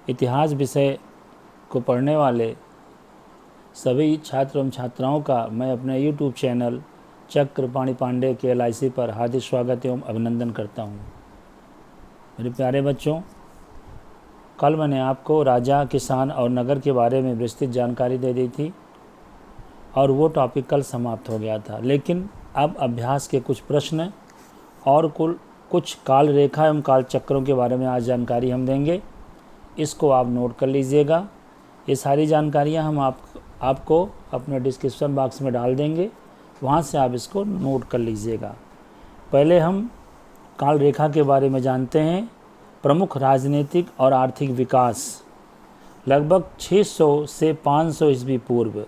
इतिहास विषय को पढ़ने वाले सभी छात्र एवं छात्राओं का मैं अपने YouTube चैनल चक्रपाणि पांडे के LIC पर हार्दिक स्वागत एवं अभिनंदन करता हूँ। मेरे प्यारे बच्चों, कल मैंने आपको राजा, किसान और नगर के बारे में विस्तृत जानकारी दे दी थी और वो टॉपिक कल समाप्त हो गया था। लेकिन अब अभ्यास के कुछ प्रश्न और कुछ काल रेखा एवं काल चक्रों के बारे में आज जानकारी हम देंगे। इसको आप नोट कर लीजिएगा। ये सारी जानकारियाँ हम आपको अपने डिस्क्रिप्शन बॉक्स में डाल देंगे, वहाँ से आप इसको नोट कर लीजिएगा। पहले हम काल रेखा के बारे में जानते हैं। प्रमुख राजनीतिक और आर्थिक विकास लगभग 600 से 500 ईस्वी पूर्व।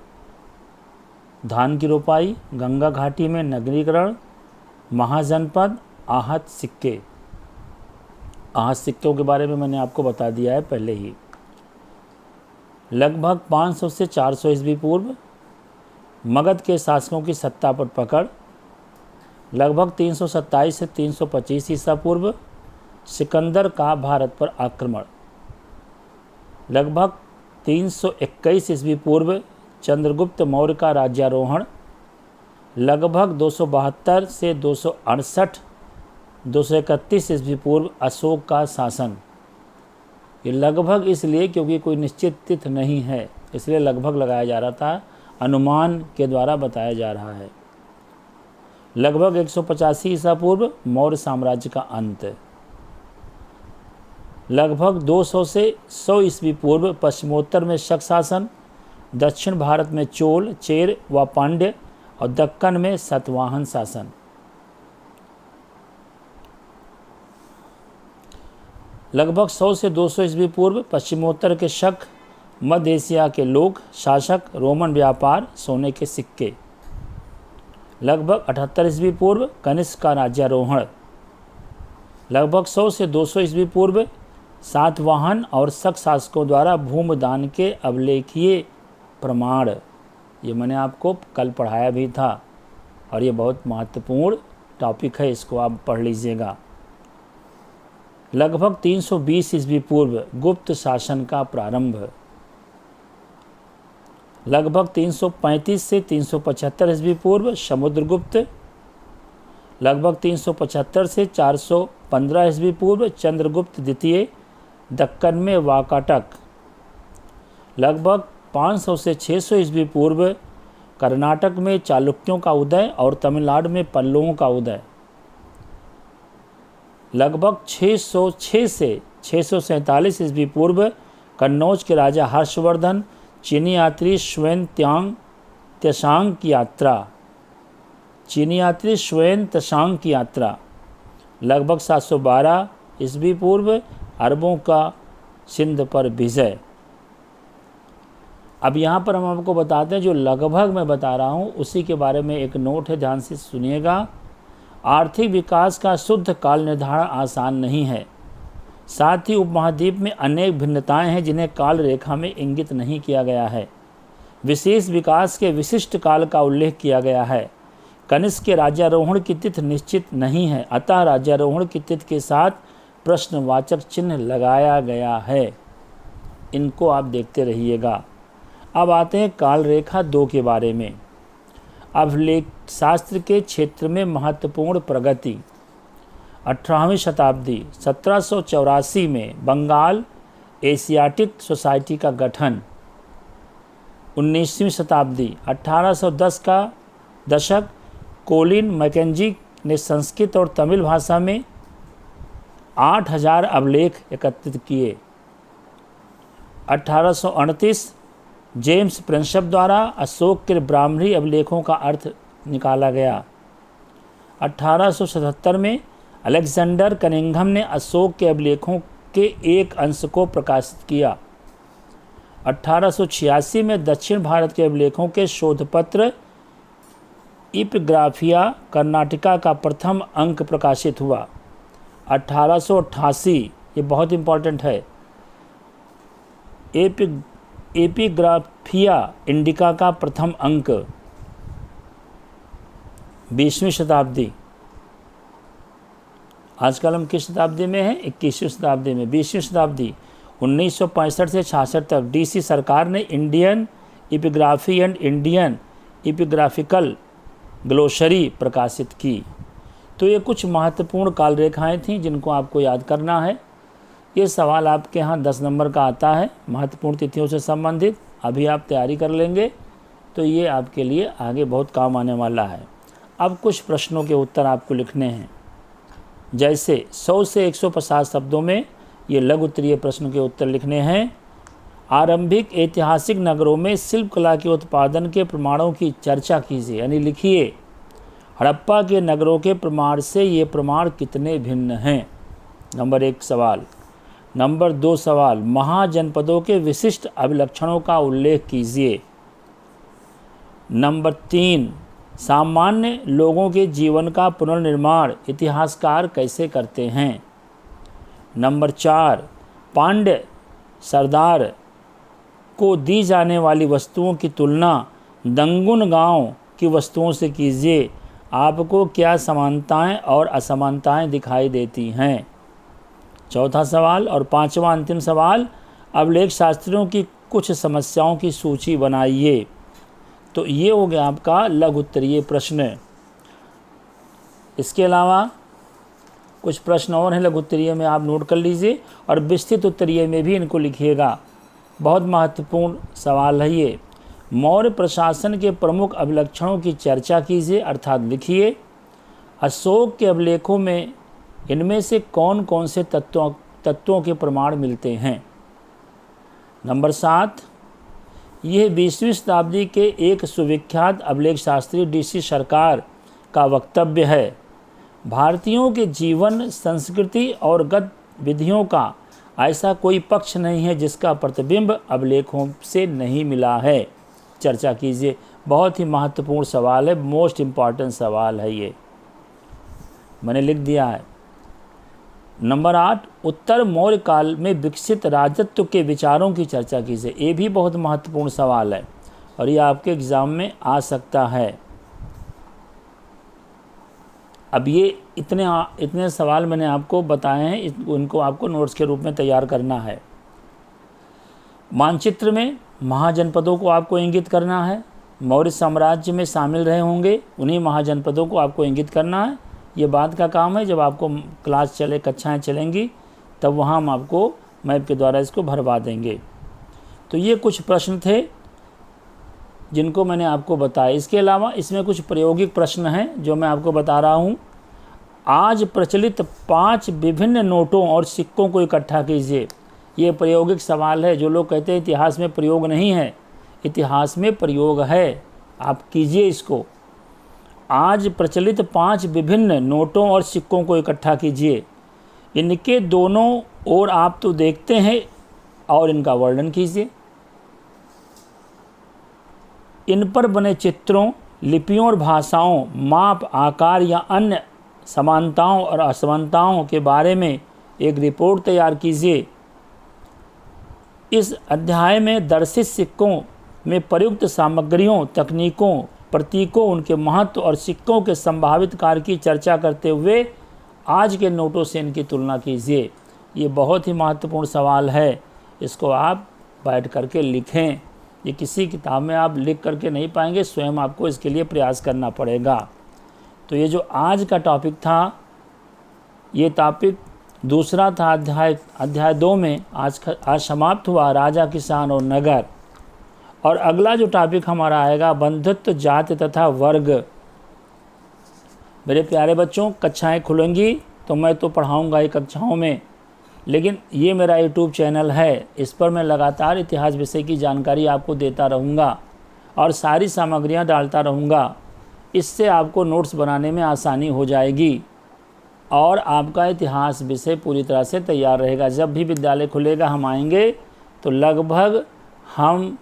धान की रोपाई, गंगा घाटी में नगरीकरण, महाजनपद, आहत सिक्के। आहत सिक्कों के बारे में मैंने आपको बता दिया है पहले ही। लगभग 500 से 400 ईस्वी पूर्व मगध के शासकों की सत्ता पर पकड़। लगभग 327 से 325 ईसा पूर्व सिकंदर का भारत पर आक्रमण। लगभग 321 ईस्वी पूर्व चंद्रगुप्त मौर्य का राज्यारोहण। लगभग 272 से 231 ईस्वी पूर्व अशोक का शासन। ये लगभग इसलिए क्योंकि कोई निश्चित तिथि नहीं है, इसलिए लगभग लगाया जा रहा था, अनुमान के द्वारा बताया जा रहा है। लगभग 185 ईसा पूर्व मौर्य साम्राज्य का अंत। लगभग 200 से 100 ईस्वी पूर्व पश्चिमोत्तर में शक शासन, दक्षिण भारत में चोल, चेर व पांड्य और दक्कन में सातवाहन शासन। लगभग 100 से 200 ईस्वी पूर्व पश्चिमोत्तर के शक, मध्य एशिया के लोग शासक, रोमन व्यापार, सोने के सिक्के। लगभग 78 ईस्वी पूर्व कनिष्क का राज्यारोहण। लगभग 100 से 200 ईस्वी पूर्व सातवाहन और शक शासकों द्वारा भूमदान के अभिलेखीय प्रमाण। ये मैंने आपको कल पढ़ाया भी था और ये बहुत महत्वपूर्ण टॉपिक है, इसको आप पढ़ लीजिएगा। लगभग 320 ईस्वी पूर्व गुप्त शासन का प्रारंभ। लगभग 335 से 375 ईस्वी पूर्व समुद्रगुप्त। लगभग 375 से 415 ईस्वी पूर्व चंद्रगुप्त द्वितीय, दक्कन में वाकाटक। लगभग 500 से 600 ईस्वी पूर्व कर्नाटक में चालुक्यों का उदय और तमिलनाडु में पल्लवों का उदय। लगभग 606 से 647 ईस्वी पूर्व कन्नौज के राजा हर्षवर्धन चीनी यात्री श्वेन त्सांग की यात्रा। लगभग 712 ईस्वी पूर्व अरबों का सिंध पर विजय। अब यहाँ पर हम आपको बताते हैं, जो लगभग मैं बता रहा हूँ उसी के बारे में एक नोट है, ध्यान से सुनिएगा। आर्थिक विकास का शुद्ध काल निर्धारण आसान नहीं है। साथ ही उपमहाद्वीप में अनेक भिन्नताएं हैं जिन्हें काल रेखा में इंगित नहीं किया गया है। विशेष विकास के विशिष्ट काल का उल्लेख किया गया है। कनिष्क के राज्यारोहण की तिथि निश्चित नहीं है, अतः राज्यारोहण की तिथि के साथ प्रश्नवाचक चिन्ह लगाया गया है। इनको आप देखते रहिएगा। अब आते हैं काल रेखा 2 के बारे में। अभिलेख शास्त्र के क्षेत्र में महत्वपूर्ण प्रगति। 18वीं शताब्दी 1784 में बंगाल एशियाटिक सोसाइटी का गठन। 19वीं शताब्दी 1810 का दशक कोलिन मैकेंजी ने संस्कृत और तमिल भाषा में 8000 अभिलेख एकत्रित किए। 1838 जेम्स प्रिंसप द्वारा अशोक के ब्राह्मणी अभिलेखों का अर्थ निकाला गया। 1877 में अलेक्जेंडर कनिंघम ने अशोक के अभिलेखों के एक अंश को प्रकाशित किया। 1886 में दक्षिण भारत के अभिलेखों के शोधपत्र इपिग्राफिया कर्नाटका का प्रथम अंक प्रकाशित हुआ। 1888, ये बहुत इम्पॉर्टेंट है, एपिग्राफिया इंडिका का प्रथम अंक। 20वीं शताब्दी, आजकल हम किस शताब्दी में हैं? 21वीं शताब्दी में। 20वीं शताब्दी 1965 से 66 तक डीसी सरकार ने Indian epigraphy and Indian epigraphical glossary प्रकाशित की। तो ये कुछ महत्वपूर्ण काल रेखाएँ थीं जिनको आपको याद करना है। ये सवाल आपके यहाँ 10 नंबर का आता है महत्वपूर्ण तिथियों से संबंधित। अभी आप तैयारी कर लेंगे तो ये आपके लिए आगे बहुत काम आने वाला है। अब कुछ प्रश्नों के उत्तर आपको लिखने हैं, जैसे 100 से 150 शब्दों में ये लघु उत्तरीय प्रश्न के उत्तर लिखने हैं। आरंभिक ऐतिहासिक नगरों में शिल्प कला के उत्पादन के प्रमाणों की चर्चा कीजिए, यानी लिखिए हड़प्पा के नगरों के प्रमाण से ये प्रमाण कितने भिन्न हैं। नंबर 1 सवाल। नंबर 2 सवाल, महाजनपदों के विशिष्ट अभिलक्षणों का उल्लेख कीजिए। नंबर 3, सामान्य लोगों के जीवन का पुनर्निर्माण इतिहासकार कैसे करते हैं। नंबर 4, पांड्य सरदार को दी जाने वाली वस्तुओं की तुलना दंगुन गांव की वस्तुओं से कीजिए, आपको क्या समानताएं और असमानताएं दिखाई देती हैं। चौथा सवाल और पांचवा अंतिम सवाल, अभिलेख शास्त्रियों की कुछ समस्याओं की सूची बनाइए। तो ये हो गया आपका लघु उत्तरीय प्रश्न। इसके अलावा कुछ प्रश्न और हैं लघु उत्तरीय में, आप नोट कर लीजिए, और विस्तृत उत्तरीय में भी इनको लिखिएगा। बहुत महत्वपूर्ण सवाल है ये। मौर्य प्रशासन के प्रमुख अभिलक्षणों की चर्चा कीजिए, अर्थात लिखिए। अशोक के अभिलेखों में इनमें से कौन कौन से तत्वों के प्रमाण मिलते हैं। नंबर 7, यह 20वीं शताब्दी के एक सुविख्यात अभिलेख शास्त्री डीसी सरकार का वक्तव्य है। भारतीयों के जीवन, संस्कृति और गतिविधियों का ऐसा कोई पक्ष नहीं है जिसका प्रतिबिंब अभिलेखों से नहीं मिला है। चर्चा कीजिए। बहुत ही महत्वपूर्ण सवाल है, मोस्ट इम्पॉर्टेंट सवाल है ये, मैंने लिख दिया है। नंबर 8, उत्तर मौर्य काल में विकसित राजत्व के विचारों की चर्चा कीजिए। ये भी बहुत महत्वपूर्ण सवाल है और ये आपके एग्ज़ाम में आ सकता है। अब ये इतने सवाल मैंने आपको बताए हैं, उनको आपको नोट्स के रूप में तैयार करना है। मानचित्र में महाजनपदों को आपको इंगित करना है। मौर्य साम्राज्य में शामिल रहे होंगे उन्हीं महाजनपदों को आपको इंगित करना है। ये बाद का काम है, जब आपको क्लास चले, कक्षाएं चलेंगी, तब वहाँ हम आपको मैप के द्वारा इसको भरवा देंगे। तो ये कुछ प्रश्न थे जिनको मैंने आपको बताया। इसके अलावा इसमें कुछ प्रायोगिक प्रश्न हैं जो मैं आपको बता रहा हूँ। आज प्रचलित 5 विभिन्न नोटों और सिक्कों को इकट्ठा कीजिए। ये प्रायोगिक सवाल है। जो लोग कहते हैं इतिहास में प्रयोग नहीं है, इतिहास में प्रयोग है, आप कीजिए इसको। आज प्रचलित 5 विभिन्न नोटों और सिक्कों को इकट्ठा कीजिए। इनके दोनों ओर आप तो देखते हैं और इनका वर्णन कीजिए। इन पर बने चित्रों, लिपियों और भाषाओं, माप, आकार या अन्य समानताओं और असमानताओं के बारे में एक रिपोर्ट तैयार कीजिए। इस अध्याय में दर्शित सिक्कों में प्रयुक्त सामग्रियों, तकनीकों, प्रतीकों, उनके महत्व और सिक्कों के संभावित कार्य की चर्चा करते हुए आज के नोटों से इनकी तुलना कीजिए। ये बहुत ही महत्वपूर्ण सवाल है, इसको आप बैठ करके लिखें। ये किसी किताब में आप लिख करके नहीं पाएंगे, स्वयं आपको इसके लिए प्रयास करना पड़ेगा। तो ये जो आज का टॉपिक था, ये टॉपिक दूसरा था अध्याय 2 में आज समाप्त हुआ, राजा, किसान और नगर। और अगला जो टॉपिक हमारा आएगा, बंधुत्व, जाति तथा वर्ग। मेरे प्यारे बच्चों, कक्षाएं खुलेंगी तो मैं तो पढ़ाऊंगा ही कक्षाओं में, लेकिन ये मेरा यूट्यूब चैनल है, इस पर मैं लगातार इतिहास विषय की जानकारी आपको देता रहूँगा और सारी सामग्रियाँ डालता रहूँगा। इससे आपको नोट्स बनाने में आसानी हो जाएगी और आपका इतिहास विषय पूरी तरह से तैयार रहेगा। जब भी विद्यालय खुलेगा हम आएंगे तो लगभग हम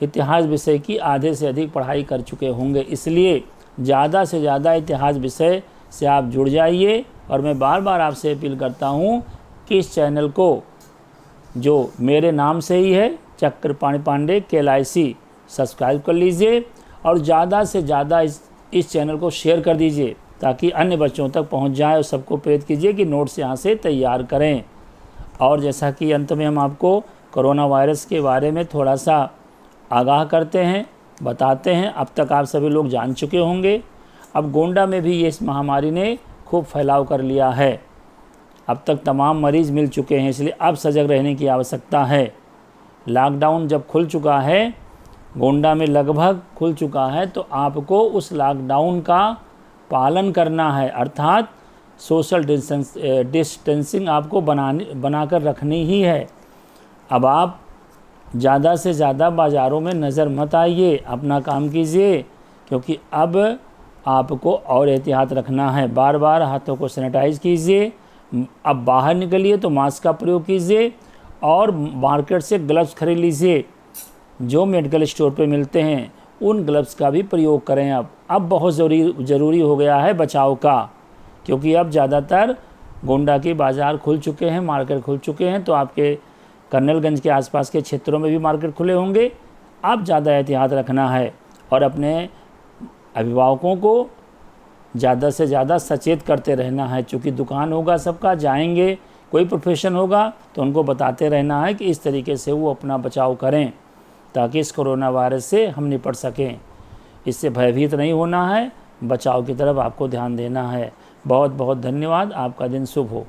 इतिहास विषय की आधे से अधिक पढ़ाई कर चुके होंगे। इसलिए ज़्यादा से ज़्यादा इतिहास विषय से आप जुड़ जाइए। और मैं बार बार आपसे अपील करता हूँ कि इस चैनल को, जो मेरे नाम से ही है, चक्र पाणी पांडे KLIC, सब्सक्राइब कर लीजिए और ज़्यादा से ज़्यादा इस चैनल को शेयर कर दीजिए ताकि अन्य बच्चों तक पहुंच जाए और सबको प्रेरित कीजिए कि नोट्स यहाँ से तैयार करें। और जैसा कि अंत में हम आपको कोरोना वायरस के बारे में थोड़ा सा आगाह करते हैं, बताते हैं। अब तक आप सभी लोग जान चुके होंगे। अब गोंडा में भी ये इस महामारी ने खूब फैलाव कर लिया है। अब तक तमाम मरीज़ मिल चुके हैं, इसलिए अब सजग रहने की आवश्यकता है। लॉकडाउन जब खुल चुका है, गोंडा में लगभग खुल चुका है, तो आपको उस लॉकडाउन का पालन करना है, अर्थात सोशल डिस्टेंसिंग आपको बनाकर रखनी ही है। अब आप ज़्यादा से ज़्यादा बाज़ारों में नज़र मत आइए, अपना काम कीजिए, क्योंकि अब आपको और एहतियात रखना है। बार बार हाथों को सैनिटाइज कीजिए। अब बाहर निकलिए तो मास्क का प्रयोग कीजिए और मार्केट से ग्लव्स खरीद लीजिए, जो मेडिकल स्टोर पे मिलते हैं उन ग्लव्स का भी प्रयोग करें। अब बहुत ज़रूरी हो गया है बचाव का, क्योंकि अब ज़्यादातर गोंडा के बाज़ार खुल चुके हैं, मार्केट खुल चुके हैं। तो आपके कर्नलगंज के आसपास के क्षेत्रों में भी मार्केट खुले होंगे। अब ज़्यादा एहतियात रखना है और अपने अभिभावकों को ज़्यादा से ज़्यादा सचेत करते रहना है। चूँकि दुकान होगा सबका, जाएंगे, कोई प्रोफेशन होगा तो उनको बताते रहना है कि इस तरीके से वो अपना बचाव करें, ताकि इस कोरोना वायरस से हम निपट सकें। इससे भयभीत नहीं होना है, बचाव की तरफ आपको ध्यान देना है। बहुत बहुत धन्यवाद। आपका दिन शुभ हो।